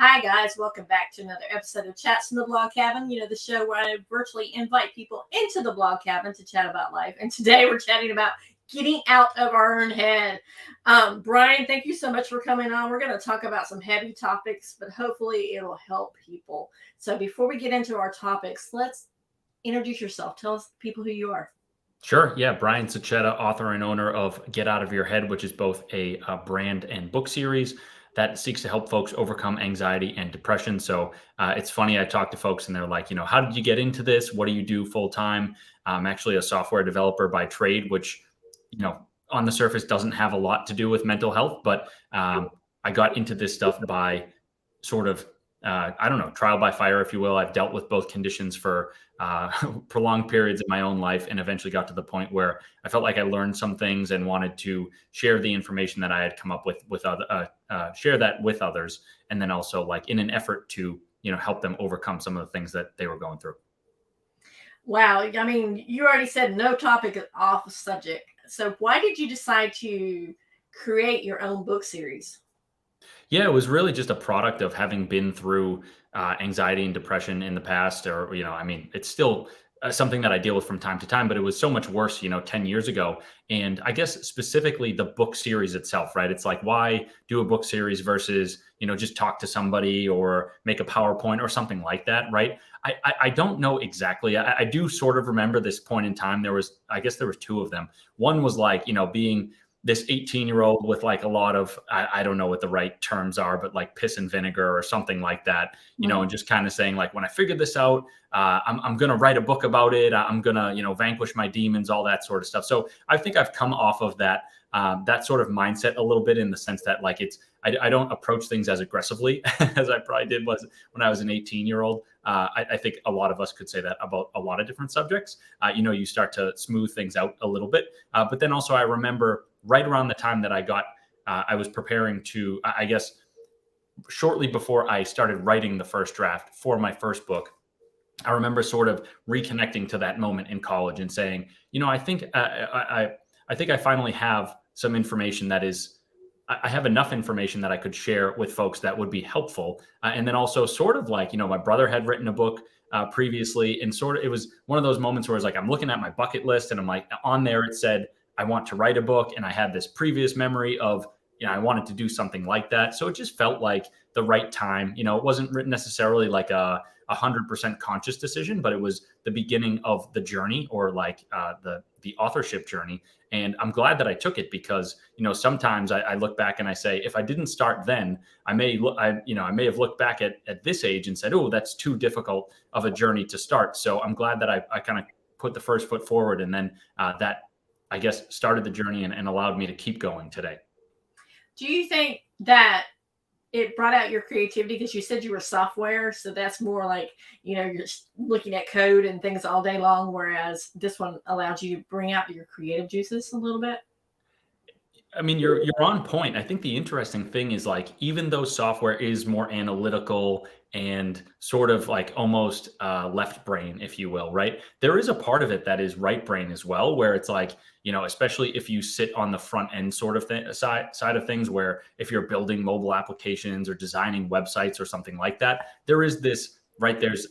Hi, guys. Welcome back to another episode of Chats in the Blog Cabin. You know, the show where I virtually invite people into the blog cabin to chat about life. And today we're chatting about getting out of our own head. Brian, thank you so much for coming on. We're going to talk about some heavy topics, but hopefully it'll help people. So before we get into our topics, let's introduce yourself. Tell us people who you are. Sure. Yeah. Brian Sachetta, author and owner of Get Out of Your Head, which is both a brand and book series that seeks to help folks overcome anxiety and depression. So it's funny, I talk to folks and they're like, how did you get into this? What do you do full time? I'm actually a software developer by trade, which, on the surface doesn't have a lot to do with mental health, but I got into this stuff by sort of, trial by fire, if you will. I've dealt with both conditions for prolonged periods of my own life, and eventually got to the point where I felt like I learned some things and wanted to share the information that I had come up with share that with others. And then also like in an effort to, help them overcome some of the things that they were going through. Wow. I mean, you already said no topic off subject. So why did you decide to create your own book series? Yeah, it was really just a product of having been through anxiety and depression in the past, or, it's still something that I deal with from time to time, but it was so much worse, 10 years ago. And I guess specifically the book series itself, right? It's like, why do a book series versus, just talk to somebody or make a PowerPoint or something like that, right? I don't know exactly. I do sort of remember this point in time. There was two of them. One was like, being this 18-year-old with like a lot of, I don't know what the right terms are, but like piss and vinegar or something like that, and just kind of saying like, when I figured this out, I'm going to write a book about it. I'm going to, vanquish my demons, all that sort of stuff. So I think I've come off of that, that sort of mindset a little bit, in the sense that like I don't approach things as aggressively as I probably did was when I was an 18-year-old. I think a lot of us could say that about a lot of different subjects. You start to smooth things out a little bit. But then also I remember right around the time that I was preparing to, I guess, shortly before I started writing the first draft for my first book, I remember sort of reconnecting to that moment in college and saying, I think I finally have some information that is, I have enough information that I could share with folks that would be helpful. And then also sort of like, my brother had written a book previously, and sort of, it was one of those moments where it's like, I'm looking at my bucket list and I'm like, on there, it said, I want to write a book. And I had this previous memory of, I wanted to do something like that. So it just felt like the right time. It wasn't written necessarily like a 100% conscious decision, but it was the beginning of the journey, or like the authorship journey. And I'm glad that I took it, because, sometimes I look back and I say, if I didn't start then, I may have looked back at this age and said, oh, that's too difficult of a journey to start. So I'm glad that I kind of put the first foot forward, and then that, I guess, started the journey and allowed me to keep going today. Do you think that it brought out your creativity? Because you said you were software, so that's more like, you're just looking at code and things all day long, whereas this one allows you to bring out your creative juices a little bit. I mean, you're on point. I think the interesting thing is, like, even though software is more analytical and sort of like almost left brain, if you will, right? There is a part of it that is right brain as well, where it's like, especially if you sit on the front end sort of side of things, where if you're building mobile applications or designing websites or something like that, there is this, right? There's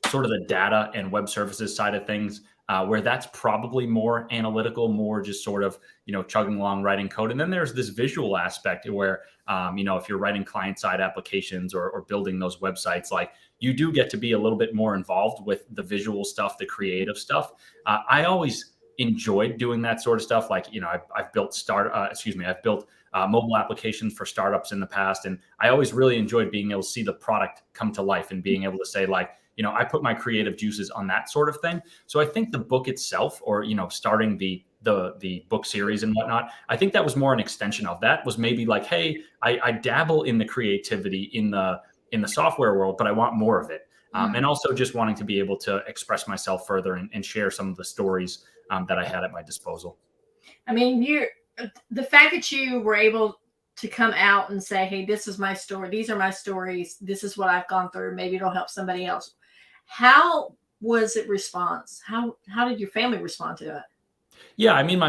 sort of the data and web services side of things, where that's probably more analytical, more just sort of, chugging along, writing code. And then there's this visual aspect where, if you're writing client-side applications or building those websites, like, you do get to be a little bit more involved with the visual stuff, the creative stuff. I always enjoyed doing that sort of stuff. Like, I've built I've built mobile applications for startups in the past. And I always really enjoyed being able to see the product come to life and being able to say, like, I put my creative juices on that sort of thing. So I think the book itself, or, starting the book series and whatnot, I think that was more an extension of that. Was maybe like, hey, I dabble in the creativity in the software world, but I want more of it. And also just wanting to be able to express myself further and share some of the stories that I had at my disposal. I mean, the fact that you were able to come out and say, hey, this is my story. These are my stories. This is what I've gone through. Maybe it'll help somebody else. How was it response? How did your family respond to it? Yeah, I mean,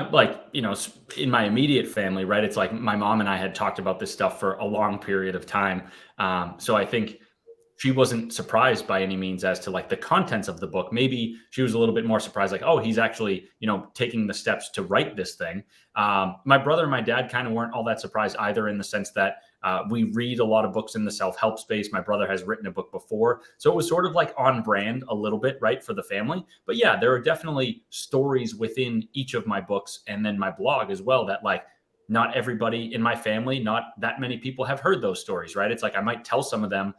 in my immediate family, right? It's like my mom and I had talked about this stuff for a long period of time. So I think she wasn't surprised by any means as to like the contents of the book. Maybe she was a little bit more surprised, like, oh, he's actually, taking the steps to write this thing. My brother and my dad kind of weren't all that surprised either, in the sense that we read a lot of books in the self-help space. My brother has written a book before. So it was sort of like on brand a little bit, right, for the family. But yeah, there are definitely stories within each of my books and then my blog as well that, like, not everybody in my family, not that many people have heard those stories, right? It's like I might tell some of them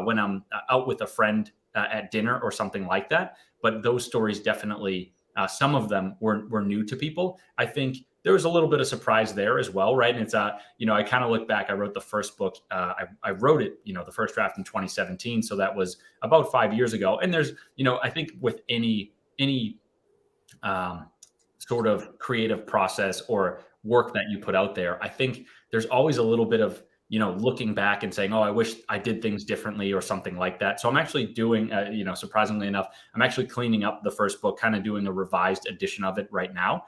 when I'm out with a friend at dinner or something like that. But those stories definitely, some of them were new to people. I think there was a little bit of surprise there as well, right? And it's, I kind of look back. I wrote the first book. I wrote it, the first draft in 2017. So that was about 5 years ago. And there's, I think with any sort of creative process or work that you put out there, I think there's always a little bit of, looking back and saying, oh, I wish I did things differently or something like that. So I'm actually doing, surprisingly enough, I'm actually cleaning up the first book, kind of doing a revised edition of it right now.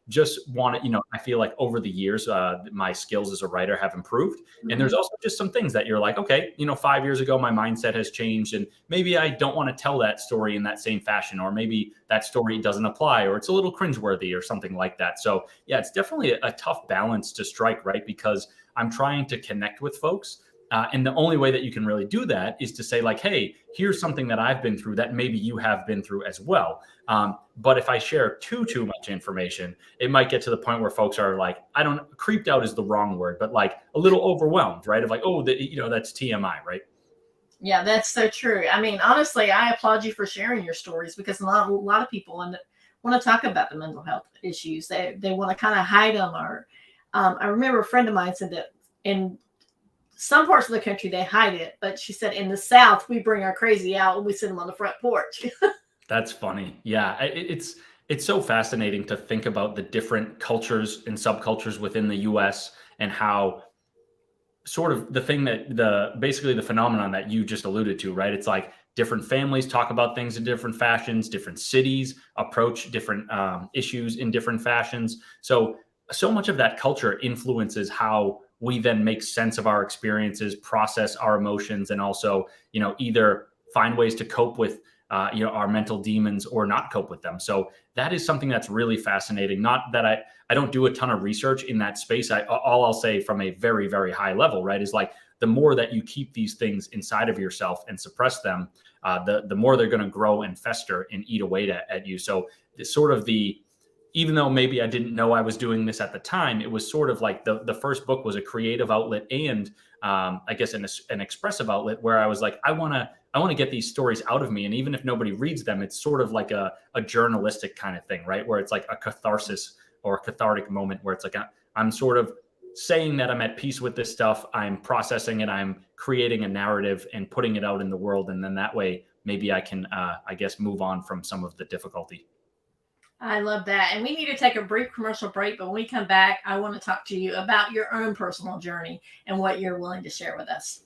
Just want to, I feel like over the years, my skills as a writer have improved. And there's also just some things that you're like, okay, 5 years ago, my mindset has changed, and maybe I don't want to tell that story in that same fashion, or maybe that story doesn't apply, or it's a little cringeworthy or something like that. So yeah, it's definitely a tough balance to strike, right? Because I'm trying to connect with folks. And the only way that you can really do that is to say, like, hey, here's something that I've been through that maybe you have been through as well. But if I share too much information, it might get to the point where folks are like, creeped out is the wrong word, but like a little overwhelmed, right? Of like, oh, that's TMI, right? Yeah, that's so true. I mean, honestly, I applaud you for sharing your stories, because a lot of people want to talk about the mental health issues. They want to kind of hide them. Or I remember a friend of mine said that in some parts of the country they hide it, but she said in the South we bring our crazy out and we sit them on the front porch. That's funny. Yeah, it's so fascinating to think about the different cultures and subcultures within the U.S. and how sort of the thing that basically the phenomenon that you just alluded to, right? It's like different families talk about things in different fashions, different cities approach different issues in different fashions. So much of that culture influences how we then make sense of our experiences, process our emotions, and also, either find ways to cope with, our mental demons or not cope with them. So that is something that's really fascinating. Not that I don't do a ton of research in that space. All I'll say from a very, very high level, right, is like the more that you keep these things inside of yourself and suppress them, the more they're going to grow and fester and eat away at you. So it's sort of even though maybe I didn't know I was doing this at the time, it was sort of like the first book was a creative outlet and I guess an expressive outlet where I was like, I want to get these stories out of me. And even if nobody reads them, it's sort of like a journalistic kind of thing, right? Where it's like a catharsis or a cathartic moment where it's like, I'm sort of saying that I'm at peace with this stuff. I'm processing it. I'm creating a narrative and putting it out in the world. And then that way, maybe I can, I guess, move on from some of the difficulty. I love that. And we need to take a brief commercial break, but when we come back, I want to talk to you about your own personal journey and what you're willing to share with us.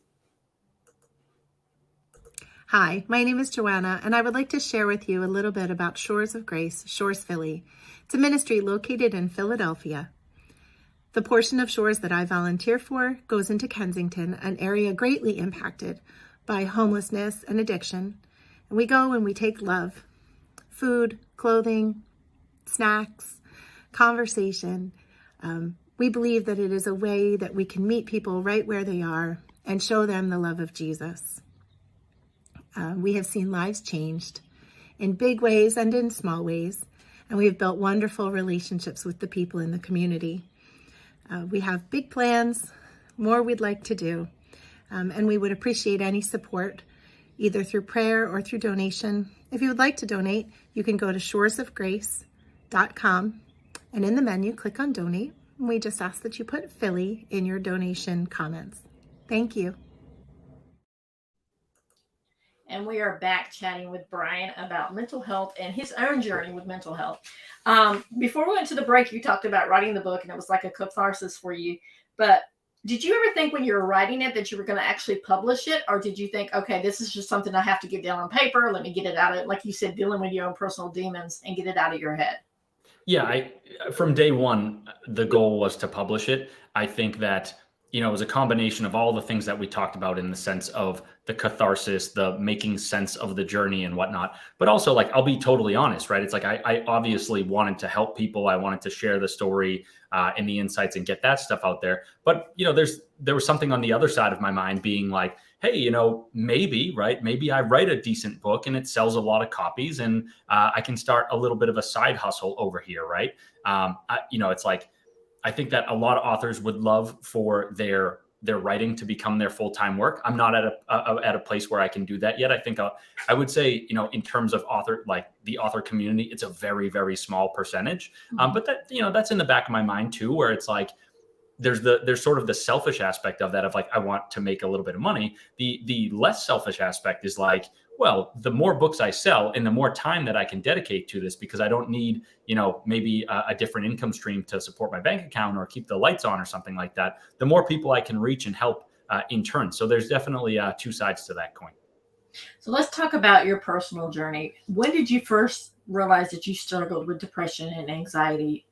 Hi, my name is Joanna, and I would like to share with you a little bit about Shores of Grace, Shores Philly. It's a ministry located in Philadelphia. The portion of Shores that I volunteer for goes into Kensington, an area greatly impacted by homelessness and addiction. And we go and we take love, food, clothing, snacks, conversation. We believe that it is a way that we can meet people right where they are and show them the love of Jesus. We have seen lives changed in big ways and in small ways, and we've built wonderful relationships with the people in the community. We have big plans, more we'd like to do, and we would appreciate any support, either through prayer or through donation. If you would like to donate, you can go to shoresofgrace.com, and in the menu, click on Donate. We just ask that you put Philly in your donation comments. Thank you. And we are back chatting with Brian about mental health and his own journey with mental health. Before we went to the break, you talked about writing the book, and it was like a catharsis for you. But did you ever think when you were writing it that you were going to actually publish it? Or did you think, okay, this is just something I have to get down on paper. Let me get it out of, like you said, dealing with your own personal demons and get it out of your head? Yeah, from day one, the goal was to publish it. I think that, it was a combination of all the things that we talked about in the sense of the catharsis, the making sense of the journey and whatnot. But also, like, I'll be totally honest, right? It's like I obviously wanted to help people. I wanted to share the story and the insights and get that stuff out there. But, there was something on the other side of my mind being like, hey, maybe I write a decent book and it sells a lot of copies, and I can start a little bit of a side hustle over here, right? It's like, I think that a lot of authors would love for their writing to become their full-time work. I'm not at a place where I can do that yet. I think I would say, in terms of the author community, it's a very, very small percentage. But that, that's in the back of my mind too, where it's like, there's sort of the selfish aspect of that, of like, I want to make a little bit of money. The less selfish aspect is like, well, the more books I sell and the more time that I can dedicate to this, because I don't need, maybe a different income stream to support my bank account or keep the lights on or something like that, the more people I can reach and help in turn. So there's definitely two sides to that coin. So let's talk about your personal journey. When did you first realize that you struggled with depression and anxiety?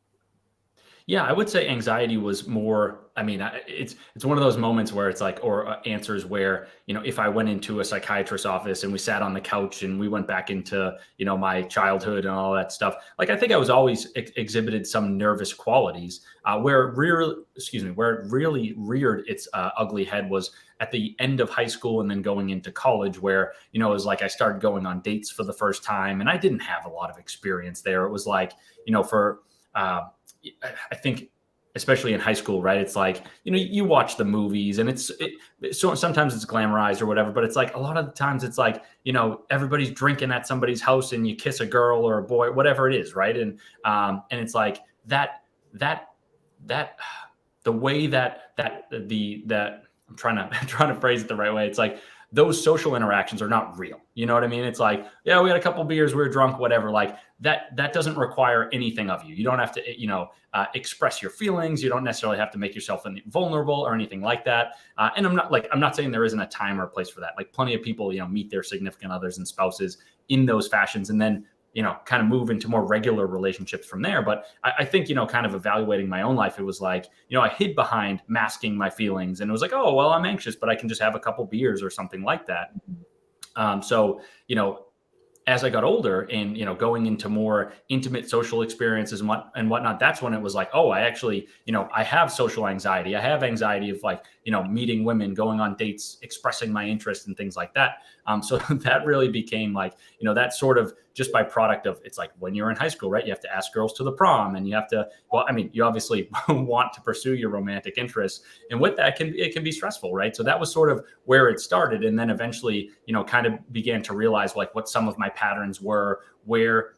Yeah, I would say anxiety was more, it's one of those moments where it's like, or answers where, if I went into a psychiatrist's office and we sat on the couch and we went back into, my childhood and all that stuff, like, I think I was always exhibited some nervous qualities where it really reared its ugly head was at the end of high school and then going into college, where, it was like I started going on dates for the first time and I didn't have a lot of experience there. It was like, I think, especially in high school, right? It's like, you watch the movies and so sometimes it's glamorized or whatever, but it's like a lot of the times it's like, everybody's drinking at somebody's house and you kiss a girl or a boy, whatever it is, right? And it's like that the way that I'm trying to phrase it the right way. It's like those social interactions are not real. You know what I mean? It's like, yeah, we had a couple beers, we were drunk, whatever. Like that doesn't require anything of you. You don't have to, express your feelings. You don't necessarily have to make yourself vulnerable or anything like that. And I'm not saying there isn't a time or a place for that. Like, plenty of people, meet their significant others and spouses in those fashions, and then, kind of move into more regular relationships from there. But I think, kind of evaluating my own life, it was like, I hid behind masking my feelings, and it was like, oh, well, I'm anxious, but I can just have a couple beers or something like that. So, as I got older and, going into more intimate social experiences and whatnot, that's when it was like, oh, I actually, I have social anxiety. I have anxiety of like, meeting women, going on dates, expressing my interest and things like that. So that really became like, that sort of just by product of, it's like when you're in high school, right? You have to ask girls to the prom and you have to, you obviously want to pursue your romantic interests. And with that, it can be stressful, right? So that was sort of where it started. And then eventually, kind of began to realize like what some of my patterns were, where,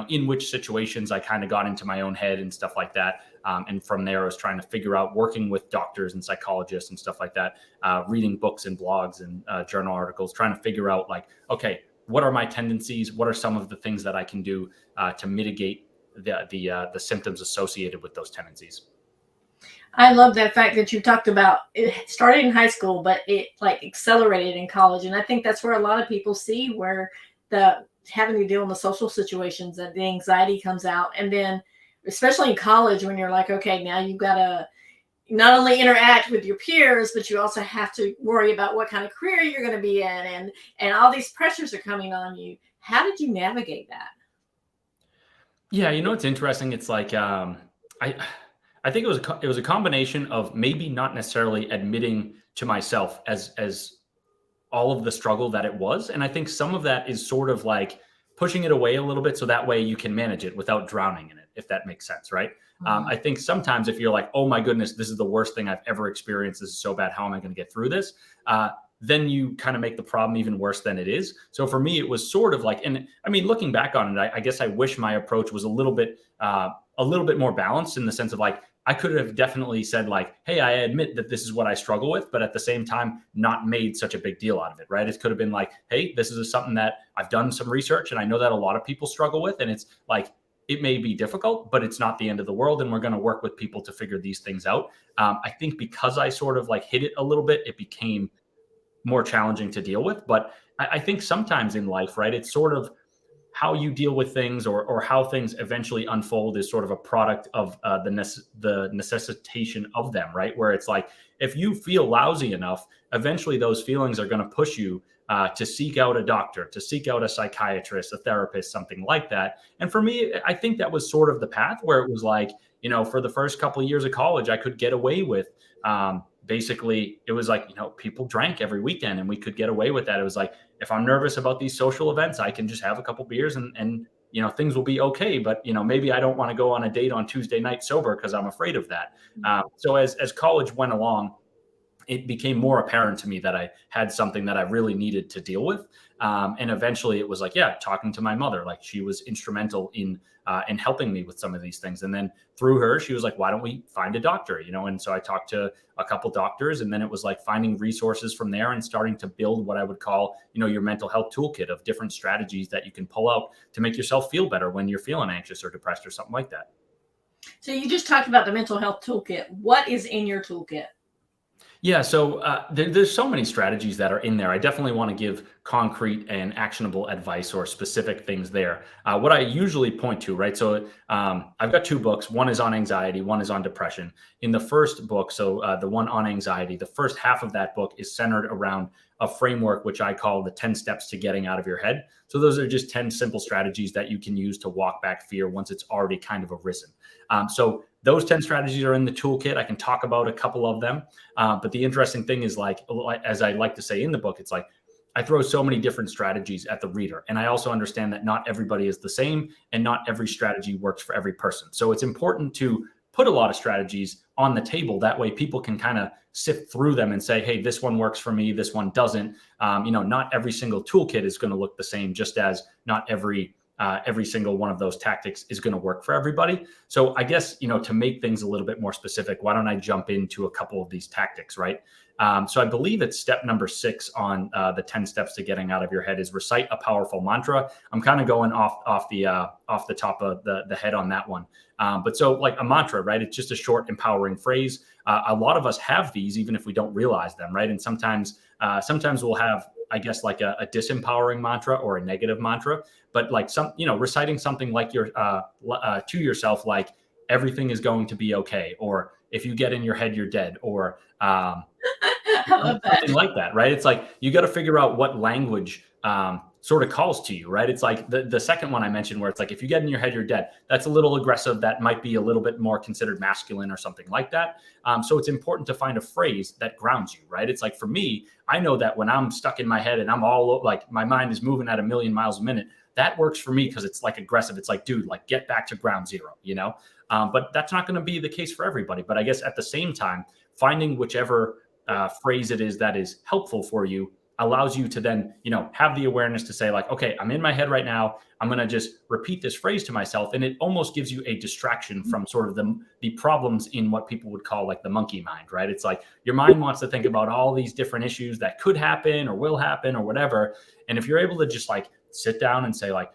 in which situations I kind of got into my own head and stuff like that. And from there, I was trying to figure out, working with doctors and psychologists and stuff like that, reading books and blogs and journal articles, trying to figure out like, okay, what are my tendencies? What are some of the things that I can do to mitigate the symptoms associated with those tendencies? I love that fact that you talked about it started in high school, but it like accelerated in college. And I think that's where a lot of people see where the having to deal in the social situations, that the anxiety comes out. And then especially in college, when you're like, okay, now you've got to not only interact with your peers, but you also have to worry about what kind of career you're going to be in, and all these pressures are coming on you. How did you navigate that? Yeah, it's interesting. It's like I think it was a combination of maybe not necessarily admitting to myself as all of the struggle that it was, and I think some of that is sort of like pushing it away a little bit so that way you can manage it without drowning in it, if that makes sense, right? I think sometimes if you're like, oh my goodness, this is the worst thing I've ever experienced, this is so bad, how am I going to get through this? Then you kind of make the problem even worse than it is. So for me, it was sort of like, and I mean, looking back on it, I guess I wish my approach was a little bit more balanced, in the sense of like, I could have definitely said like, hey, I admit that this is what I struggle with, but at the same time, not made such a big deal out of it, right? It could have been like, hey, this is something that I've done some research and I know that a lot of people struggle with. And it's like, it may be difficult, but it's not the end of the world. And we're going to work with people to figure these things out. I think because I sort of like hit it a little bit, it became more challenging to deal with. But I think sometimes in life, right, it's sort of how you deal with things, or how things eventually unfold, is sort of a product of the necessitation of them, right? Where it's like, if you feel lousy enough, eventually those feelings are going to push you to seek out a doctor, to seek out a psychiatrist, a therapist, something like that. And for me, I think that was sort of the path where it was like, for the first couple of years of college, I could get away with basically, it was like, people drank every weekend and we could get away with that. It was like, if I'm nervous about these social events, I can just have a couple beers and things will be okay. But, maybe I don't want to go on a date on Tuesday night sober because I'm afraid of that. So as college went along, it became more apparent to me that I had something that I really needed to deal with. And eventually it was like, talking to my mother, like she was instrumental in helping me with some of these things. And then through her, she was like, why don't we find a doctor? And so I talked to a couple doctors, and then it was like finding resources from there and starting to build what I would call, your mental health toolkit of different strategies that you can pull out to make yourself feel better when you're feeling anxious or depressed or something like that. So you just talked about the mental health toolkit. What is in your toolkit? Yeah, so there's so many strategies that are in there. I definitely want to give concrete and actionable advice or specific things there. What I usually point to, right? So I've got two books. One is on anxiety, one is on depression. In the first book, so the one on anxiety, the first half of that book is centered around a framework, which I call the 10 steps to getting out of your head. So those are just 10 simple strategies that you can use to walk back fear once it's already kind of arisen. So those 10 strategies are in the toolkit. I can talk about a couple of them. But the interesting thing is, like, as I like to say in the book, it's like I throw so many different strategies at the reader. And I also understand that not everybody is the same and not every strategy works for every person. So it's important to put a lot of strategies on the table. That way people can kind of sift through them and say, hey, this one works for me, this one doesn't. Not every single toolkit is going to look the same, just as not every single one of those tactics is going to work for everybody. So I guess, to make things a little bit more specific, why don't I jump into a couple of these tactics, right? So I believe it's step number 6 on the 10 steps to getting out of your head is recite a powerful mantra. I'm kind of going off the top of the head on that one. But so like a mantra, right? It's just a short, empowering phrase. A lot of us have these, even if we don't realize them, right? And sometimes we'll have, I guess, like a disempowering mantra or a negative mantra, but like reciting something like to yourself, like everything is going to be okay, or if you get in your head, you're dead, or something like that, right? It's like you got to figure out what language sort of calls to you, right? It's like the second one I mentioned, where it's like, if you get in your head, you're dead. That's a little aggressive. That might be a little bit more considered masculine or something like that. So it's important to find a phrase that grounds you, right? It's like, for me, I know that when I'm stuck in my head and I'm all like, my mind is moving at 1,000,000 miles a minute, that works for me because it's like aggressive. It's like, dude, like get back to ground zero, but that's not going to be the case for everybody. But I guess at the same time, finding whichever phrase it is that is helpful for you allows you to then, have the awareness to say like, okay, I'm in my head right now. I'm going to just repeat this phrase to myself. And it almost gives you a distraction from sort of the problems in what people would call like the monkey mind, right? It's like your mind wants to think about all these different issues that could happen or will happen or whatever. And if you're able to just like sit down and say like,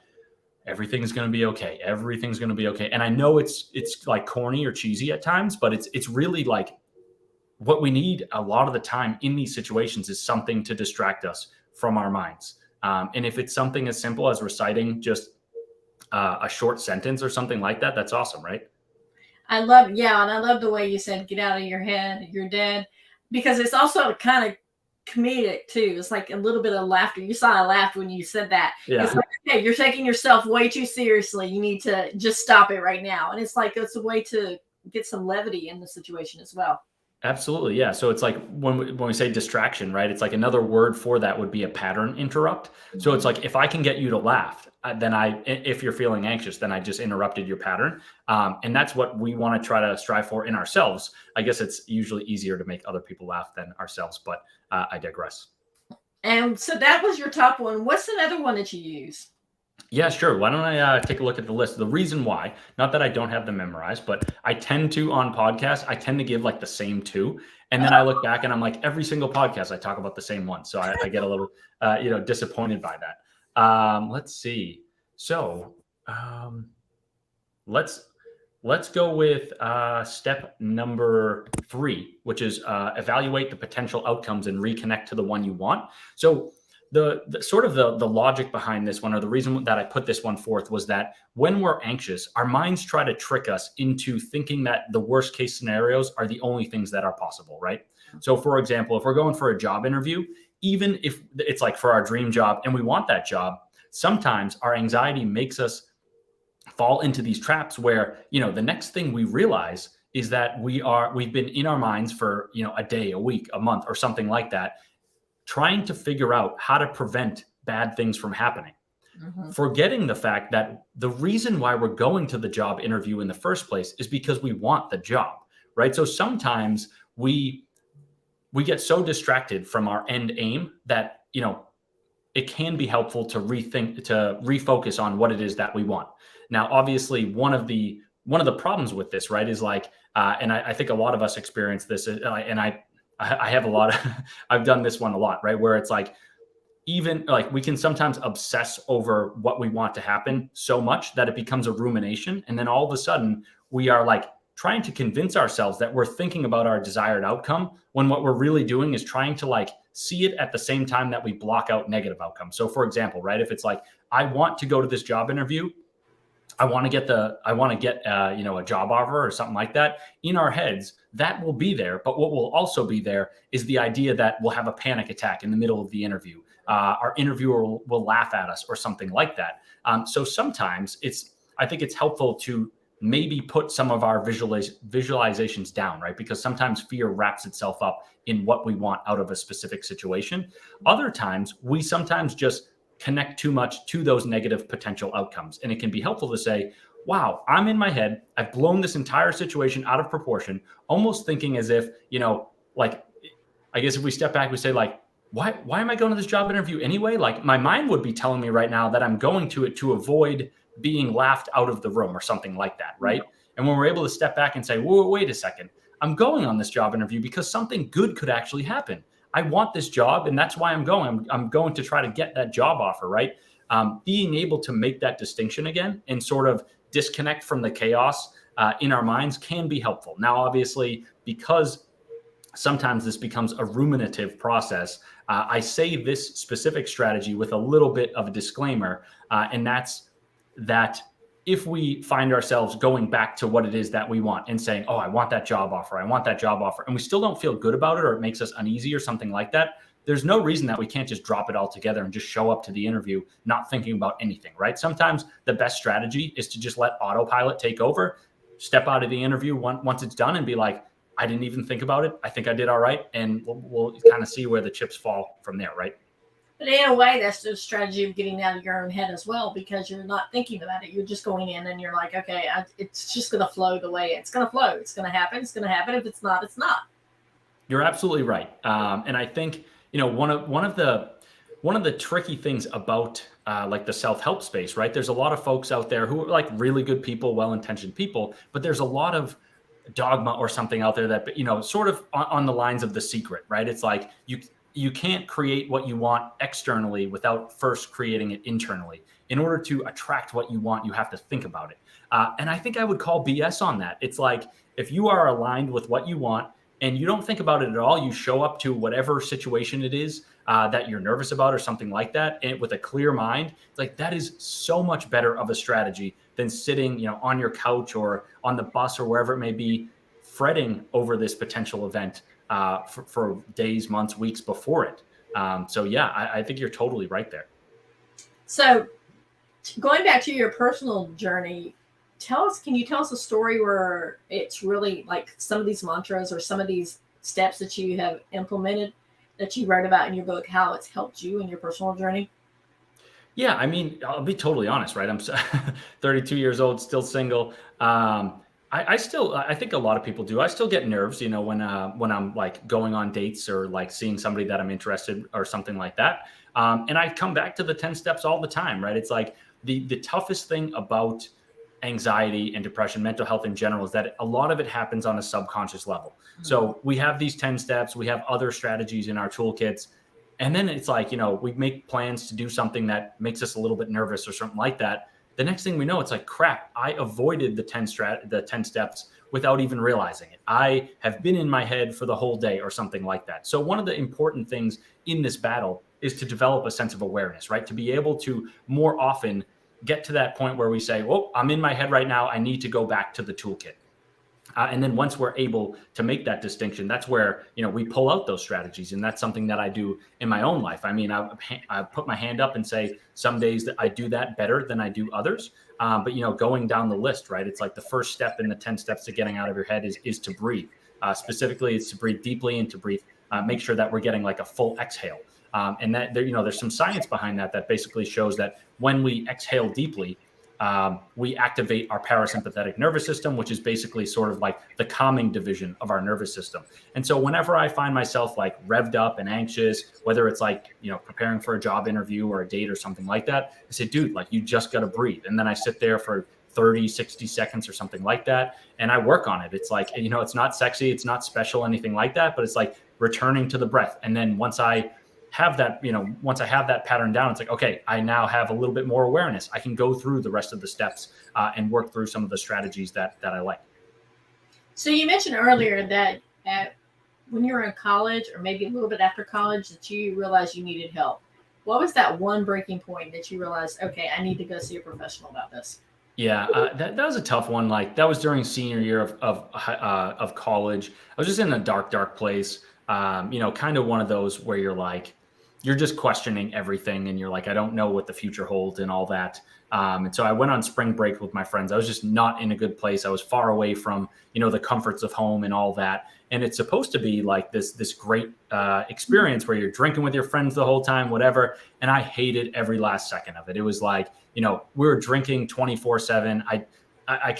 everything's going to be okay. Everything's going to be okay. And I know it's like corny or cheesy at times, but it's really like, what we need a lot of the time in these situations is something to distract us from our minds. And if it's something as simple as reciting just a short sentence or something like that, that's awesome, right? I love the way you said, get out of your head, you're dead, because it's also kind of comedic too. It's like a little bit of laughter. You saw I laughed when you said that. Yeah. It's like, okay, you're taking yourself way too seriously. You need to just stop it right now. And it's like, it's a way to get some levity in the situation as well. Absolutely. Yeah. So it's like when we say distraction, right? It's like another word for that would be a pattern interrupt. So it's like if I can get you to laugh, if you're feeling anxious, then I just interrupted your pattern. And that's what we want to try to strive for in ourselves. I guess it's usually easier to make other people laugh than ourselves, but I digress. And so that was your top one. What's another one that you use? Yeah, sure. Why don't I take a look at the list? The reason why, not that I don't have them memorized, but I tend to on podcasts, I tend to give like the same two. And then I look back and I'm like, every single podcast, I talk about the same one. So I get a little, disappointed by that. Let's see. So let's go with step number 3, which is evaluate the potential outcomes and reconnect to the one you want. So the sort of the logic behind this one, or the reason that I put this one forth, was that when we're anxious, our minds try to trick us into thinking that the worst case scenarios are the only things that are possible, right? So for example, if we're going for a job interview, even if it's like for our dream job and we want that job, sometimes our anxiety makes us fall into these traps where, the next thing we realize is that we've been in our minds for, a day, a week, a month, or something like that, trying to figure out how to prevent bad things from happening, forgetting the fact that the reason why we're going to the job interview in the first place is because we want the job, right? So sometimes we get so distracted from our end aim that, it can be helpful to refocus on what it is that we want. Now, obviously, one of the problems with this, right, is like, and I think a lot of us experience this, and I have a lot of, I've done this one a lot, right? Where it's like, even like we can sometimes obsess over what we want to happen so much that it becomes a rumination. And then all of a sudden we are like trying to convince ourselves that we're thinking about our desired outcome, when what we're really doing is trying to like see it at the same time that we block out negative outcomes. So for example, right, if it's like, I want to go to this job interview, I want to get a job offer or something like that, in our heads, that will be there. But what will also be there is the idea that we'll have a panic attack in the middle of the interview. Our interviewer will laugh at us or something like that. So sometimes I think it's helpful to maybe put some of our visualizations down, right? Because sometimes fear wraps itself up in what we want out of a specific situation. Other times, we sometimes just connect too much to those negative potential outcomes. And it can be helpful to say, wow, I'm in my head, I've blown this entire situation out of proportion, almost thinking as if, like, I guess if we step back, we say like, why am I going to this job interview anyway? Like my mind would be telling me right now that I'm going to it to avoid being laughed out of the room or something like that, right? And when we're able to step back and say, whoa, wait a second, I'm going on this job interview because something good could actually happen. I want this job, and that's why I'm going. I'm going to try to get that job offer, right? Being able to make that distinction again and sort of disconnect from the chaos in our minds can be helpful. Now, obviously, because sometimes this becomes a ruminative process, I say this specific strategy with a little bit of a disclaimer, and that's that if we find ourselves going back to what it is that we want and saying, oh, I want that job offer, and we still don't feel good about it, or it makes us uneasy or something like that, there's no reason that we can't just drop it all together and just show up to the interview not thinking about anything, right? Sometimes the best strategy is to just let autopilot take over, step out of the interview once it's done and be like, I didn't even think about it. I think I did all right. And we'll kind of see where the chips fall from there, right? But in a way, that's the strategy of getting out of your own head as well, because you're not thinking about it. You're just going in and you're like, okay, it's just going to flow the way it's going to flow. It's going to happen. It's going to happen. If it's not, it's not. You're absolutely right. And I think, one of the tricky things about like the self-help space, right? There's a lot of folks out there who are like really good people, well-intentioned people, but there's a lot of dogma or something out there that, sort of on the lines of The Secret, right? It's like you can't create what you want externally without first creating it internally. In order to attract what you want, you have to think about it. And I think I would call BS on that. It's like, if you are aligned with what you want and you don't think about it at all, you show up to whatever situation it is that you're nervous about or something like that, and with a clear mind, it's like, that is so much better of a strategy than sitting, on your couch or on the bus or wherever it may be, fretting over this potential event for days, months, weeks before it. So yeah, I think you're totally right there. So going back to your personal journey, can you tell us a story where it's really like some of these mantras or some of these steps that you have implemented that you wrote about in your book, how it's helped you in your personal journey? Yeah, I mean, I'll be totally honest, right? I'm 32 years old, still single. I think a lot of people do. I still get nerves, when I'm like going on dates or like seeing somebody that I'm interested or something like that. And I come back to the 10 steps all the time, right? It's like the toughest thing about anxiety and depression, mental health in general, is that a lot of it happens on a subconscious level. So we have these 10 steps, we have other strategies in our toolkits. And then it's like, we make plans to do something that makes us a little bit nervous or something like that. The next thing we know, it's like, crap, I avoided the 10 steps without even realizing it. I have been in my head for the whole day or something like that. So one of the important things in this battle is to develop a sense of awareness, right? To be able to more often get to that point where we say, well, I'm in my head right now. I need to go back to the toolkit. And then once we're able to make that distinction, that's where, we pull out those strategies. And that's something that I do in my own life. I mean, I put my hand up and say some days that I do that better than I do others. But, going down the list, right? It's like the first step in the 10 steps to getting out of your head is to breathe. Specifically, it's to breathe deeply and to breathe, make sure that we're getting like a full exhale. And that there's some science behind that basically shows that when we exhale deeply, we activate our parasympathetic nervous system, which is basically sort of like the calming division of our nervous system. And so whenever I find myself like revved up and anxious, whether it's like, preparing for a job interview or a date or something like that, I say, dude, like you just got to breathe. And then I sit there for 30, 60 seconds or something like that. And I work on it. It's like, it's not sexy, it's not special, anything like that, but it's like returning to the breath. And then once I have that pattern down, it's like, okay, I now have a little bit more awareness. I can go through the rest of the steps and work through some of the strategies that I like. So you mentioned earlier that when you were in college or maybe a little bit after college that you realized you needed help. What was that one breaking point that you realized, okay, I need to go see a professional about this? Yeah, that was a tough one. Like that was during senior year of college. I was just in a dark place. Kind of one of those where you're just questioning everything and you're like, I don't know what the future holds and all that. And so I went on spring break with my friends. I was just not in a good place. I was far away from, the comforts of home and all that. And it's supposed to be like this great experience where you're drinking with your friends the whole time, whatever. And I hated every last second of it. It was like, we were drinking 24/7. I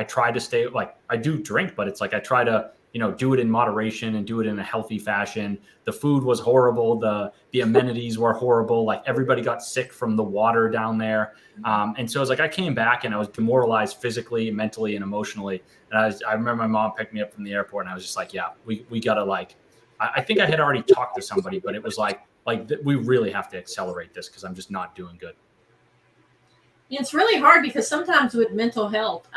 try to stay, like, I do drink, but it's like, I try to, do it in moderation and do it in a healthy fashion. The food was horrible. The amenities were horrible. Like everybody got sick from the water down there. And so I was like, I came back and I was demoralized physically, mentally, and emotionally. And I remember my mom picked me up from the airport and I was just like, yeah, we got to I think I had already talked to somebody, but it was we really have to accelerate this because I'm just not doing good. It's really hard because sometimes with mental health,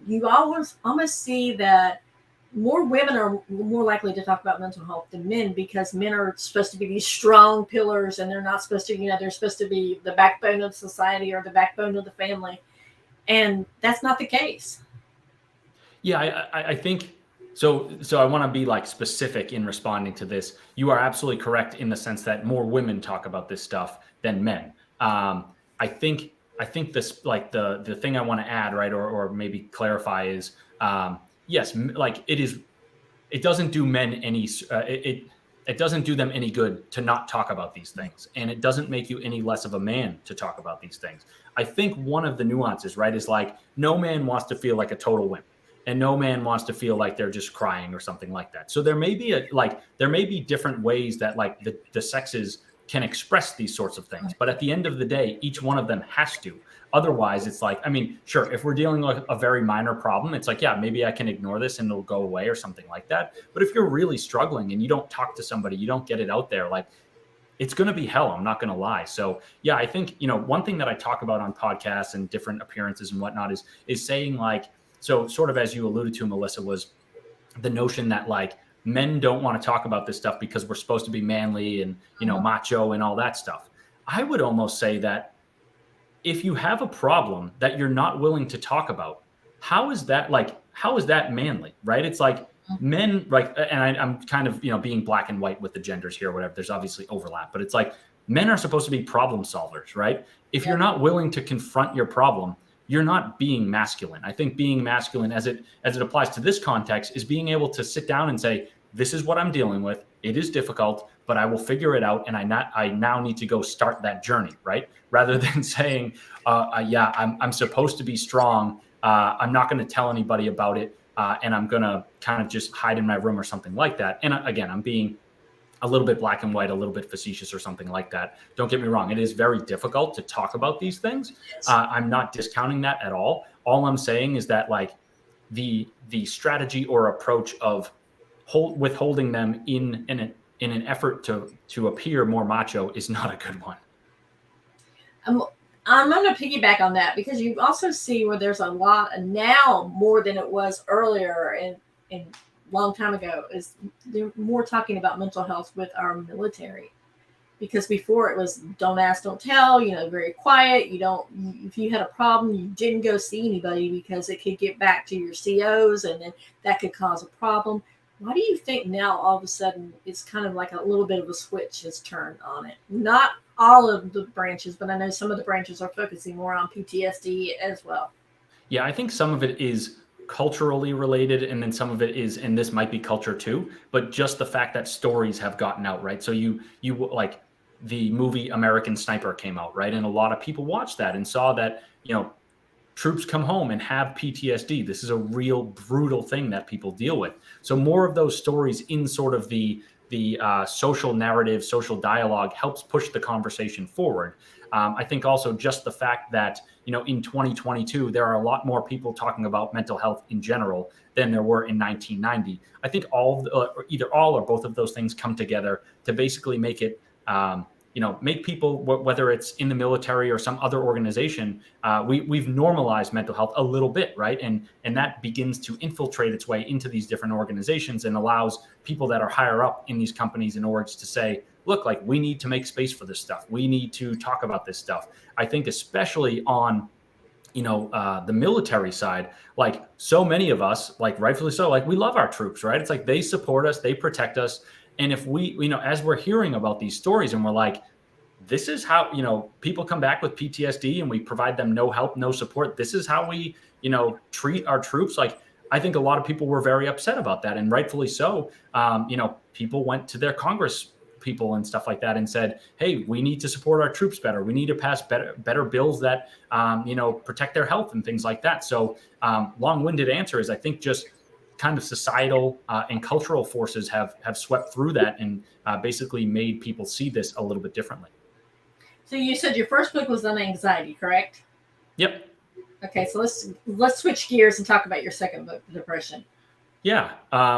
you almost see that more women are more likely to talk about mental health than men because men are supposed to be these strong pillars and they're not supposed to, they're supposed to be the backbone of society or the backbone of the family. And that's not the case. Yeah, I think so. I want to be like specific in responding to this. You are absolutely correct in the sense that more women talk about this stuff than men. I think this, like the thing I want to add, right, or maybe clarify is, yes, like it doesn't do men any, it doesn't do them any good to not talk about these things. And it doesn't make you any less of a man to talk about these things. I think one of the nuances, right, is like no man wants to feel like a total wimp and no man wants to feel like they're just crying or something like that. So there may be different ways that like the sexes can express these sorts of things. But at the end of the day, each one of them has to. Otherwise, it's like, I mean, sure, if we're dealing with a very minor problem, it's like, yeah, maybe I can ignore this and it'll go away or something like that. But if you're really struggling and you don't talk to somebody, you don't get it out there, like it's going to be hell. I'm not going to lie. So yeah, I think, one thing that I talk about on podcasts and different appearances and whatnot is saying like, so sort of as you alluded to, Melissa, was the notion that like men don't want to talk about this stuff because we're supposed to be manly and, macho and all that stuff. I would almost say that if you have a problem that you're not willing to talk about, how is that manly, right? It's like men, like, and I'm kind of, being black and white with the genders here, or whatever. There's obviously overlap, but it's like men are supposed to be problem solvers, right? If you're not willing to confront your problem, you're not being masculine. I think being masculine as it applies to this context is being able to sit down and say, this is what I'm dealing with. It is difficult, but I will figure it out. And I now need to go start that journey, right? Rather than saying, yeah, I'm supposed to be strong. I'm not going to tell anybody about it. And I'm going to kind of just hide in my room or something like that. And again, I'm being a little bit black and white, a little bit facetious or something like that. Don't get me wrong. It is very difficult to talk about these things. I'm not discounting that at all. All I'm saying is that like the strategy or approach of withholding them in an effort to appear more macho is not a good one. I'm going to piggyback on that because you also see where there's a lot now more than it was earlier and long time ago is they're more talking about mental health with our military, because before it was don't ask, don't tell, very quiet. If you had a problem, you didn't go see anybody because it could get back to your COs and then that could cause a problem. Why do you think now all of a sudden it's kind of like a little bit of a switch has turned on it? Not all of the branches, but I know some of the branches are focusing more on PTSD as well. Yeah, I think some of it is culturally related, and then some of it is, and this might be culture too, but just the fact that stories have gotten out, right? So you like the movie American Sniper came out, right? And a lot of people watched that and saw that, troops come home and have PTSD. This is a real brutal thing that people deal with. So more of those stories in sort of the social narrative, social dialogue helps push the conversation forward. I think also just the fact that, in 2022, there are a lot more people talking about mental health in general than there were in 1990. I think either all or both of those things come together to basically make it, make people, whether it's in the military or some other organization, we've normalized mental health a little bit, right? And that begins to infiltrate its way into these different organizations and allows people that are higher up in these companies and orgs to say, look, like we need to make space for this stuff. We need to talk about this stuff. I think especially on, the military side, like so many of us, like rightfully so, like we love our troops, right? It's like they support us, they protect us. And if we, as we're hearing about these stories and we're like, this is how, people come back with PTSD and we provide them no help, no support. This is how we, treat our troops. Like, I think a lot of people were very upset about that, and rightfully so. People went to their Congress people and stuff like that and said, hey, we need to support our troops better. We need to pass better bills that, protect their health and things like that. So long-winded answer is I think just kind of societal and cultural forces have swept through that and basically made people see this a little bit differently. So you said your first book was on anxiety, correct? Yep. Okay, so let's switch gears and talk about your second book, Depression. Yeah.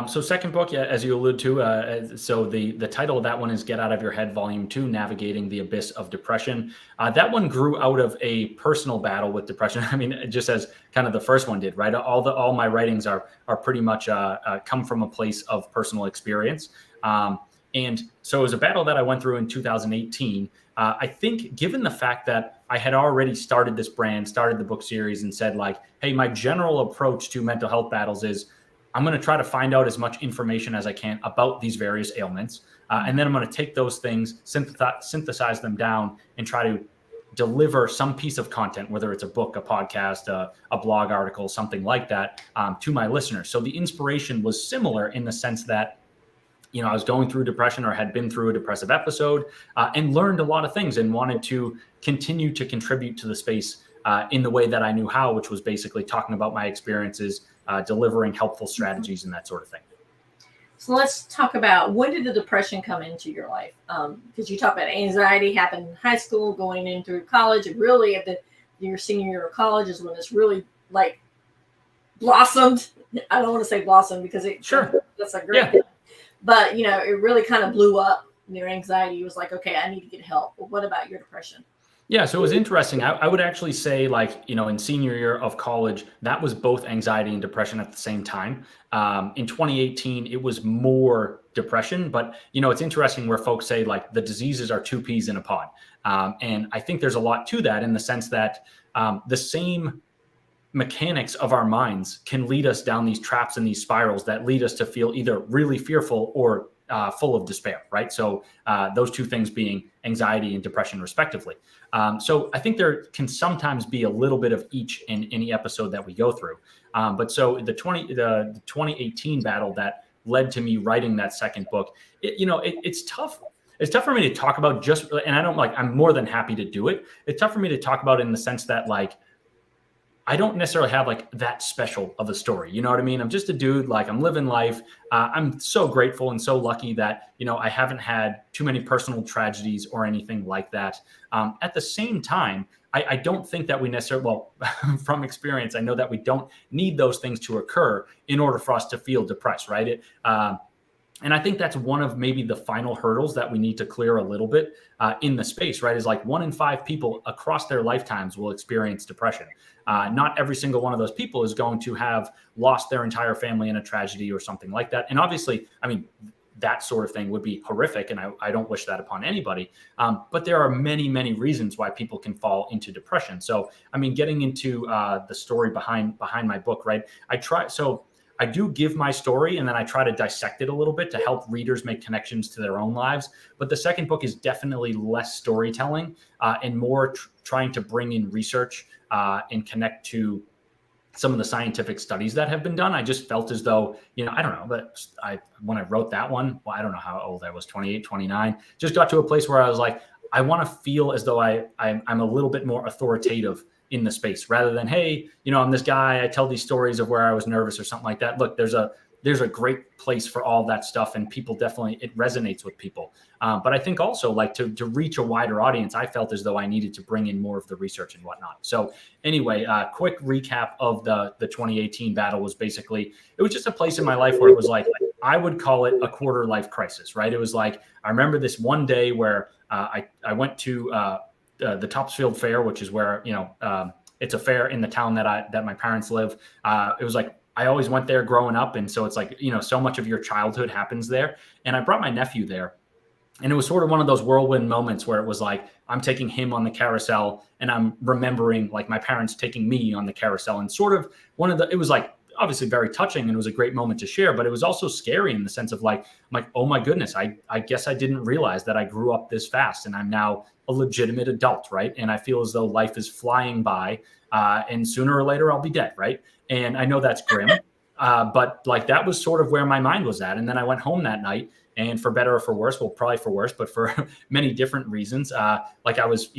So second book, as you alluded to, so the title of that one is Get Out of Your Head, Volume 2, Navigating the Abyss of Depression. That one grew out of a personal battle with depression. I mean, just as kind of the first one did, right? All my writings are pretty much come from a place of personal experience. And so it was a battle that I went through in 2018. I think given the fact that I had already started this brand, started the book series, and said like, hey, my general approach to mental health battles is I'm going to try to find out as much information as I can about these various ailments. And then I'm going to take those things, synthesize them down, and try to deliver some piece of content, whether it's a book, a podcast, a blog article, something like that, to my listeners. So the inspiration was similar in the sense that, I was going through depression or had been through a depressive episode and learned a lot of things and wanted to continue to contribute to the space in the way that I knew how, which was basically talking about my experiences, delivering helpful strategies and that sort of thing. So let's talk about, when did the depression come into your life? Because you talk about anxiety happened in high school, going into college, and really at your senior year of college is when it's really like blossomed. I don't want to say blossomed because that's a great thing. But, it really kind of blew up. Your anxiety was like, okay, I need to get help. But what about your depression? Yeah, so it was interesting. I would actually say like, in senior year of college, that was both anxiety and depression at the same time. In 2018, it was more depression, but, it's interesting where folks say like the diseases are two peas in a pod. And I think there's a lot to that in the sense that the same mechanics of our minds can lead us down these traps and these spirals that lead us to feel either really fearful or full of despair, right? So those two things being anxiety and depression, respectively. So I think there can sometimes be a little bit of each in any episode that we go through. But so the 2018 battle that led to me writing that second book. It's tough. It's tough for me to talk about and I'm more than happy to do it. It's tough for me to talk about in the sense that like, I don't necessarily have like that special of a story. You know what I mean? I'm just a dude, like I'm living life. I'm so grateful and so lucky that, I haven't had too many personal tragedies or anything like that. At the same time, I don't think that we necessarily, well, from experience, I know that we don't need those things to occur in order for us to feel depressed, right? And I think that's one of maybe the final hurdles that we need to clear a little bit in the space, right? Is like 1 in 5 people across their lifetimes will experience depression. Not every single one of those people is going to have lost their entire family in a tragedy or something like that. And obviously, I mean, that sort of thing would be horrific, and I don't wish that upon anybody. But there are many, many reasons why people can fall into depression. So, I mean, getting into the story behind my book, right? I do give my story and then I try to dissect it a little bit to help readers make connections to their own lives. But the second book is definitely less storytelling and more trying to bring in research and connect to some of the scientific studies that have been done. I just felt as though, I don't know, but when I wrote that one, well, I don't know how old I was, 28, 29, just got to a place where I was like, I want to feel as though I'm a little bit more authoritative in the space rather than, hey, I'm this guy, I tell these stories of where I was nervous or something like that. Look, there's a great place for all that stuff, and people definitely, it resonates with people. But I think also like to reach a wider audience, I felt as though I needed to bring in more of the research and whatnot. So anyway, quick recap of the 2018 battle was basically, it was just a place in my life where it was like, I would call it a quarter life crisis, right? It was like, I remember this one day where I went to the Topsfield Fair, which is where, it's a fair in the town that my parents live. It was like, I always went there growing up. And so it's like, so much of your childhood happens there. And I brought my nephew there. And it was sort of one of those whirlwind moments where it was like, I'm taking him on the carousel and I'm remembering like my parents taking me on the carousel, and sort of it was like, obviously very touching and it was a great moment to share, but it was also scary in the sense of like, I'm like, oh my goodness, I guess I didn't realize that I grew up this fast and I'm now a legitimate adult, right? And I feel as though life is flying by and sooner or later I'll be dead, right? And I know that's grim, but like that was sort of where my mind was at. And then I went home that night, and for better or for worse, well, probably for worse, but for many different reasons, like I was,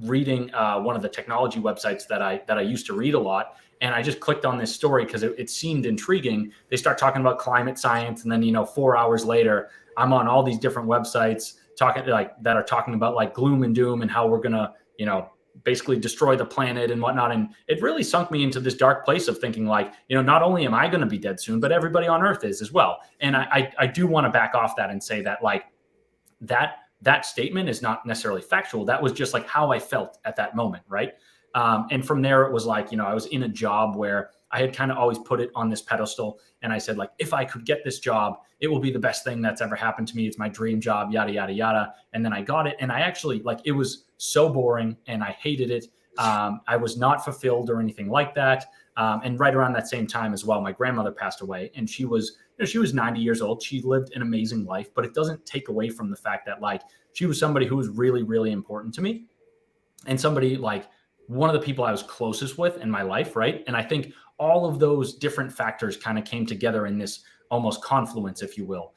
reading one of the technology websites that I used to read a lot. And I just clicked on this story because it seemed intriguing. They start talking about climate science. And then, 4 hours later, I'm on all these different websites that are talking about like gloom and doom and how we're going to, basically destroy the planet and whatnot. And it really sunk me into this dark place of thinking like, not only am I going to be dead soon, but everybody on Earth is as well. And I do want to back off that and say that like that statement is not necessarily factual. That was just like how I felt at that moment. Right. And from there, it was like, I was in a job where I had kind of always put it on this pedestal. And I said, like, if I could get this job, it will be the best thing that's ever happened to me. It's my dream job, yada, yada, yada. And then I got it. And I actually it was so boring and I hated it. I was not fulfilled or anything like that. And right around that same time as well, my grandmother passed away, and she was 90 years old. She lived an amazing life, but it doesn't take away from the fact that like she was somebody who was really, really important to me, and somebody like one of the people I was closest with in my life. Right. And I think all of those different factors kind of came together in this almost confluence, if you will,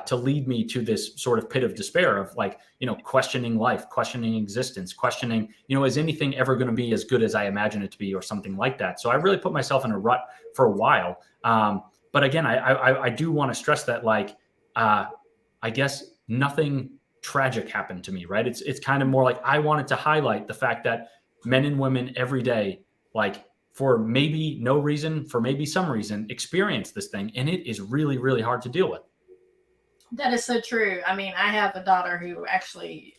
to lead me to this sort of pit of despair of like, questioning life, questioning existence, questioning, is anything ever going to be as good as I imagine it to be or something like that. So I really put myself in a rut for a while. But again, I do want to stress that like, I guess nothing tragic happened to me, right? It's kind of more like I wanted to highlight the fact that men and women every day, like for maybe no reason, for maybe some reason, experience this thing. And it is really, really hard to deal with. That is so true. I mean, I have a daughter who actually,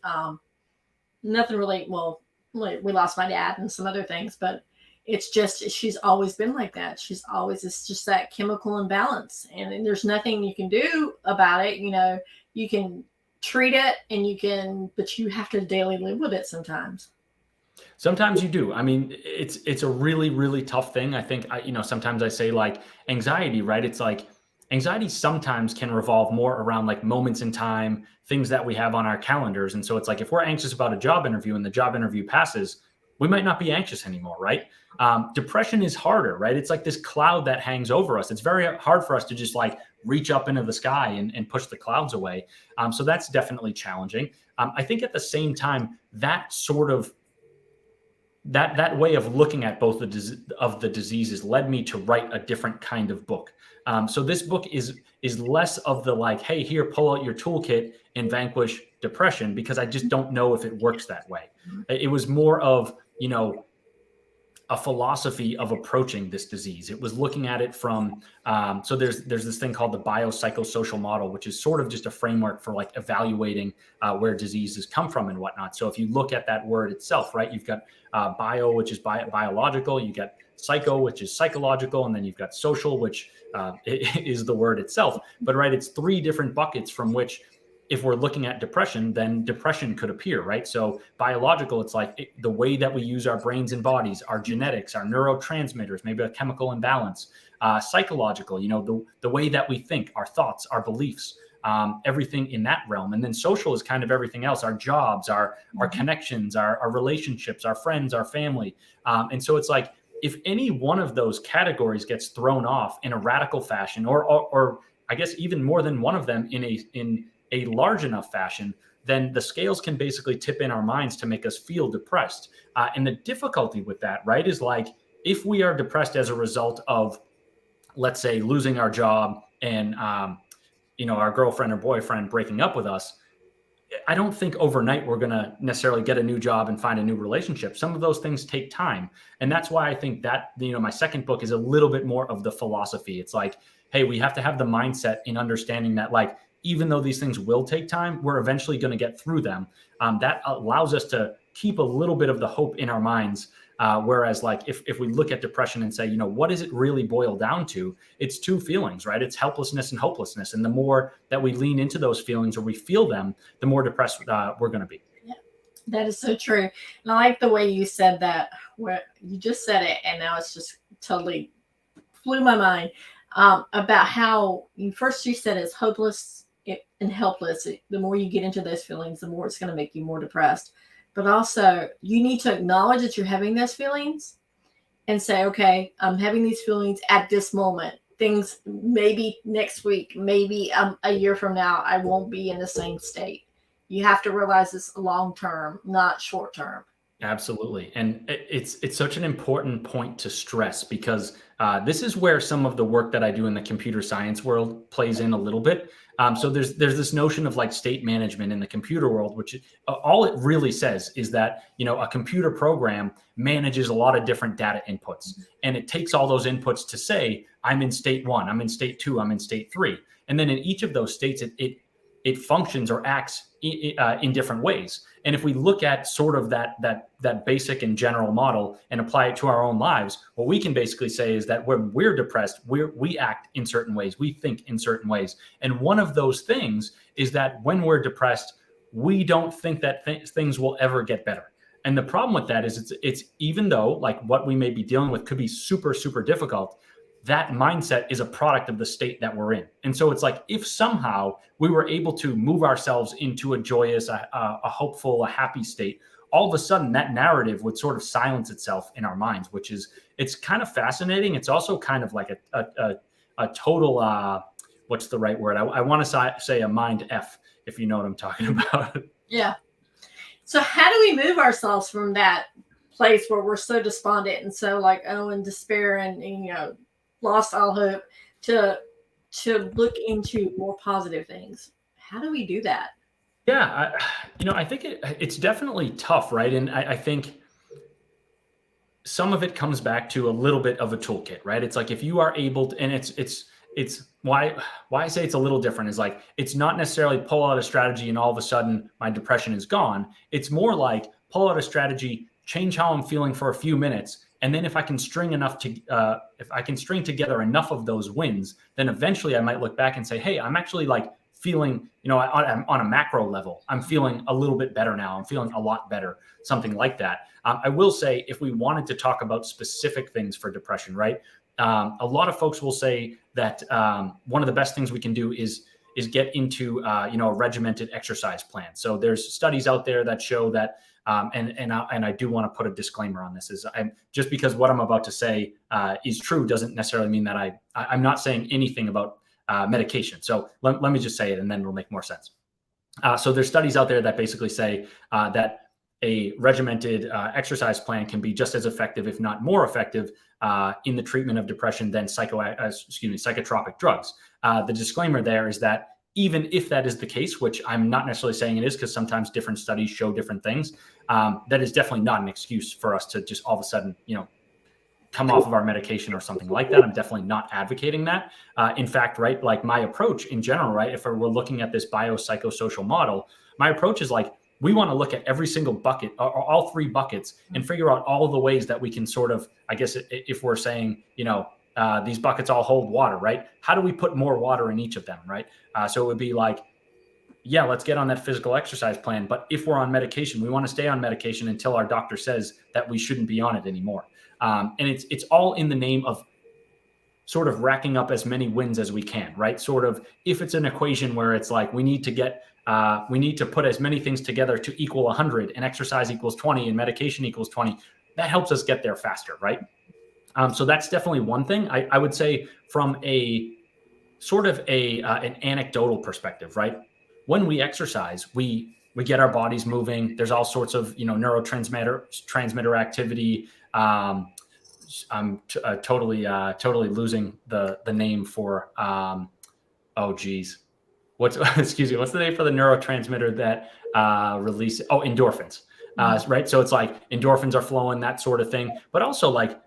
nothing really, well, we lost my dad and some other things, but it's just, she's always been like that. It's just that chemical imbalance, and there's nothing you can do about it. You can treat it but you have to daily live with it sometimes. Sometimes you do. I mean, it's a really, really tough thing. I think, sometimes I say like anxiety, right? It's like anxiety sometimes can revolve more around like moments in time, things that we have on our calendars. And so it's like, if we're anxious about a job interview and the job interview passes, we might not be anxious anymore, right? Depression is harder, right? It's like this cloud that hangs over us. It's very hard for us to just like reach up into the sky and push the clouds away. So that's definitely challenging. I think at the same time, that sort of that way of looking at both the diseases led me to write a different kind of book. So this book is less of the like, hey, here, pull out your toolkit and vanquish depression, because I just don't know if it works that way. It was more of, a philosophy of approaching this disease. It was looking at it from, so there's this thing called the biopsychosocial model, which is sort of just a framework for like evaluating where diseases come from and whatnot. So if you look at that word itself, right, you've got bio, which is biological, you got psycho, which is psychological, and then you've got social, which is the word itself. But right, it's three different buckets from which, if we're looking at depression, then depression could appear, right? So biological, it's like the way that we use our brains and bodies, our genetics, our neurotransmitters, maybe a chemical imbalance. Psychological, the way that we think, our thoughts, our beliefs, everything in that realm. And then social is kind of everything else, our jobs, our connections, our relationships, our friends, our family. And so it's like, if any one of those categories gets thrown off in a radical fashion, or I guess even more than one of them in a large enough fashion, then the scales can basically tip in our minds to make us feel depressed. And the difficulty with that, right, is like, if we are depressed as a result of, let's say, losing our job and, our girlfriend or boyfriend breaking up with us, I don't think overnight we're going to necessarily get a new job and find a new relationship. Some of those things take time. And that's why I think that, my second book is a little bit more of the philosophy. It's like, hey, we have to have the mindset in understanding that, like, even though these things will take time, we're eventually going to get through them. That allows us to keep a little bit of the hope in our minds. Whereas, like, if we look at depression and say, what does it really boil down to? It's two feelings, right? It's helplessness and hopelessness. And the more that we lean into those feelings or we feel them, the more depressed we're going to be. Yeah, that is so true. And I like the way you said that, where you just said it, and now it's just totally flew my mind, about how you said it's hopeless and helpless. The more you get into those feelings, the more it's going to make you more depressed. But also, you need to acknowledge that you're having those feelings and say, okay, I'm having these feelings at this moment. Things maybe next week, maybe a year from now, I won't be in the same state. You have to realize it's long term, not short term. Absolutely. And it's such an important point to stress, because this is where some of the work that I do in the computer science world plays in a little bit. So there's this notion of like state management in the computer world, which all it really says is that, a computer program manages a lot of different data inputs, and it takes all those inputs to say, I'm in state 1, I'm in state 2, I'm in state 3. And then in each of those states, it functions or acts in different ways. And if we look at sort of that basic and general model and apply it to our own lives, what we can basically say is that when we're depressed, we act in certain ways, we think in certain ways. And one of those things is that when we're depressed, we don't think that things will ever get better. And the problem with that is it's even though like what we may be dealing with could be super, super difficult, that mindset is a product of the state that we're in. And so it's like, if somehow we were able to move ourselves into a joyous, a hopeful, a happy state, all of a sudden that narrative would sort of silence itself in our minds, it's kind of fascinating. It's also kind of like a total, what's the right word? I want to say a mind F, if you know what I'm talking about. Yeah. So how do we move ourselves from that place where we're so despondent and so like, in despair and lost all hope to look into more positive things? How do we do that? Yeah, I think it's definitely tough, right? And I think some of it comes back to a little bit of a toolkit, right? It's like if you are able to, and it's why I say it's a little different is like, it's not necessarily pull out a strategy and all of a sudden my depression is gone. It's more like pull out a strategy, change how I'm feeling for a few minutes. And then if I can string together enough of those wins, then eventually I might look back and say, hey, I'm actually like feeling, on a macro level, I'm feeling a little bit better now. I'm feeling a lot better, something like that. I will say, if we wanted to talk about specific things for depression, right? A lot of folks will say that one of the best things we can do is get into, a regimented exercise plan. So there's studies out there that show that, and I do want to put a disclaimer on this, is just because what I'm about to say is true doesn't necessarily mean that I'm not saying anything about medication. So let me just say it and then it'll make more sense. So there's studies out there that basically say that a regimented exercise plan can be just as effective, if not more effective, in the treatment of depression than psychotropic drugs. The disclaimer there is that even if that is the case, which I'm not necessarily saying it is, because sometimes different studies show different things, that is definitely not an excuse for us to just all of a sudden, come off of our medication or something like that. I'm definitely not advocating that. In fact, right, like my approach in general, right, if we're looking at this biopsychosocial model, my approach is like, we want to look at every single bucket, or all three buckets, and figure out all the ways that we can sort of, I guess, if we're saying, these buckets all hold water, right? How do we put more water in each of them, right? So it would be like, yeah, let's get on that physical exercise plan. But if we're on medication, we want to stay on medication until our doctor says that we shouldn't be on it anymore. And it's all in the name of sort of racking up as many wins as we can, right? Sort of, if it's an equation where it's like we need to put as many things together to equal 100, and exercise equals 20 and medication equals 20, that helps us get there faster, right? So that's definitely one thing. I would say from a sort of an anecdotal perspective, right? When we exercise, we get our bodies moving. There's all sorts of neurotransmitter activity. I'm totally losing the name for what's the name for the neurotransmitter that releases endorphins, right? So it's like endorphins are flowing, that sort of thing. But also, like,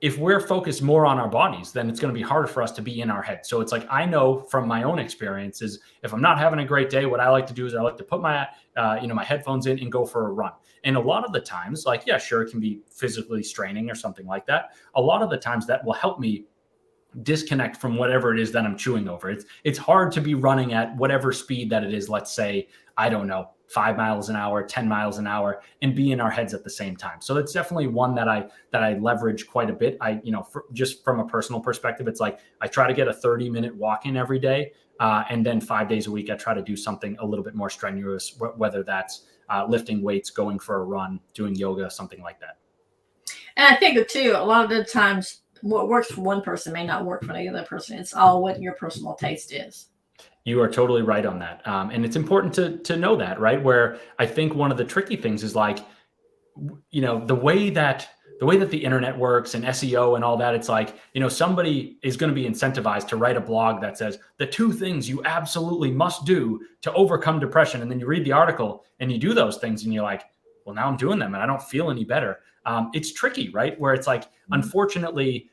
if we're focused more on our bodies, then it's going to be harder for us to be in our head. So it's like, I know from my own experiences, if I'm not having a great day, what I like to do is I like to put my my headphones in and go for a run. And a lot of the times, like, yeah, sure, it can be physically straining or something like that. A lot of the times that will help me disconnect from whatever it is that I'm chewing over. It's hard to be running at whatever speed that it is. Let's say, I don't know, 5 miles an hour, 10 miles an hour, and be in our heads at the same time. So it's definitely one that I leverage quite a bit. Just from a personal perspective, it's like I try to get a 30-minute walk in every day. And then 5 days a week, I try to do something a little bit more strenuous, whether that's lifting weights, going for a run, doing yoga, something like that. And I think too, a lot of the times what works for one person may not work for the other person. It's all what your personal taste is. You are totally right on that. And it's important to know that, right? Where I think one of the tricky things is like, the way that the internet works and SEO and all that, it's like, somebody is going to be incentivized to write a blog that says the 2 things you absolutely must do to overcome depression. And then you read the article and you do those things and you're like, well, now I'm doing them and I don't feel any better. It's tricky, right? Where it's like, unfortunately,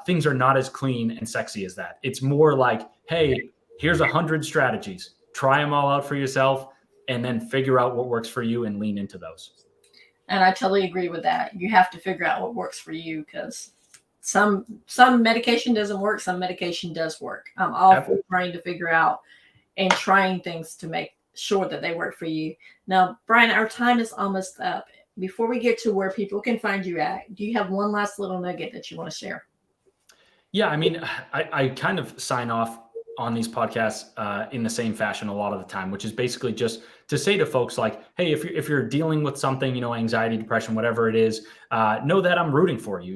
things are not as clean and sexy as that. It's more like, hey, here's 100 strategies, try them all out for yourself, and then figure out what works for you and lean into those. And I totally agree with that. You have to figure out what works for you, because some medication doesn't work. Some medication does work. I'm all for trying to figure out and trying things to make sure that they work for you. Now, Brian, our time is almost up. Before we get to where people can find you at, do you have one last little nugget that you want to share? Yeah, I mean, I kind of sign off on these podcasts in the same fashion a lot of the time, which is basically just to say to folks like, hey, if you're dealing with something, anxiety, depression, whatever it is, know that I'm rooting for you.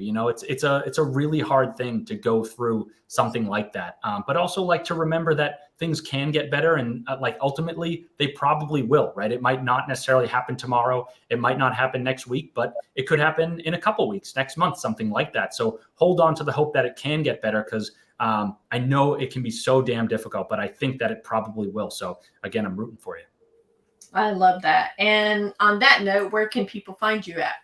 It's a really hard thing to go through something like that. But also like to remember that things can get better, and ultimately they probably will, right? It might not necessarily happen tomorrow. It might not happen next week, but it could happen in a couple weeks, next month, something like that. So hold on to the hope that it can get better, because I know it can be so damn difficult, but I think that it probably will. So again, I'm rooting for you. I love that. And on that note, where can people find you at?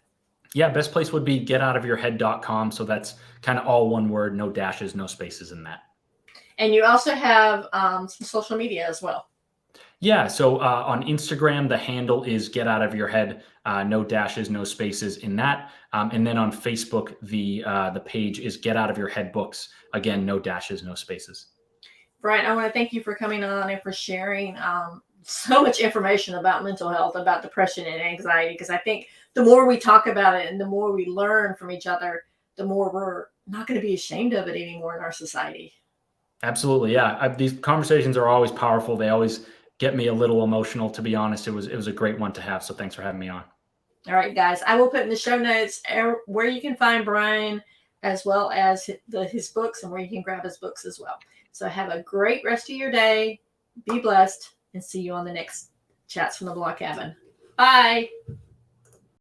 Yeah, best place would be getoutofyourhead.com. So that's kind of all one word, no dashes, no spaces in that. And you also have some social media as well. Yeah. So on Instagram, the handle is Get Out of Your Head, no dashes, no spaces in that. And then on Facebook, the page is Get Out of Your Head Books. Again, no dashes, no spaces. Brian, I want to thank you for coming on and for sharing so much information about mental health, about depression and anxiety, because I think the more we talk about it and the more we learn from each other, the more we're not going to be ashamed of it anymore in our society. Absolutely. Yeah. These conversations are always powerful. They always get me a little emotional, to be honest. It was a great one to have. So thanks for having me on. All right, guys. I will put in the show notes where you can find Brian, as well as his books, and where you can grab his books as well. So have a great rest of your day. Be blessed, and see you on the next Chats from the Blog Cabin. Bye.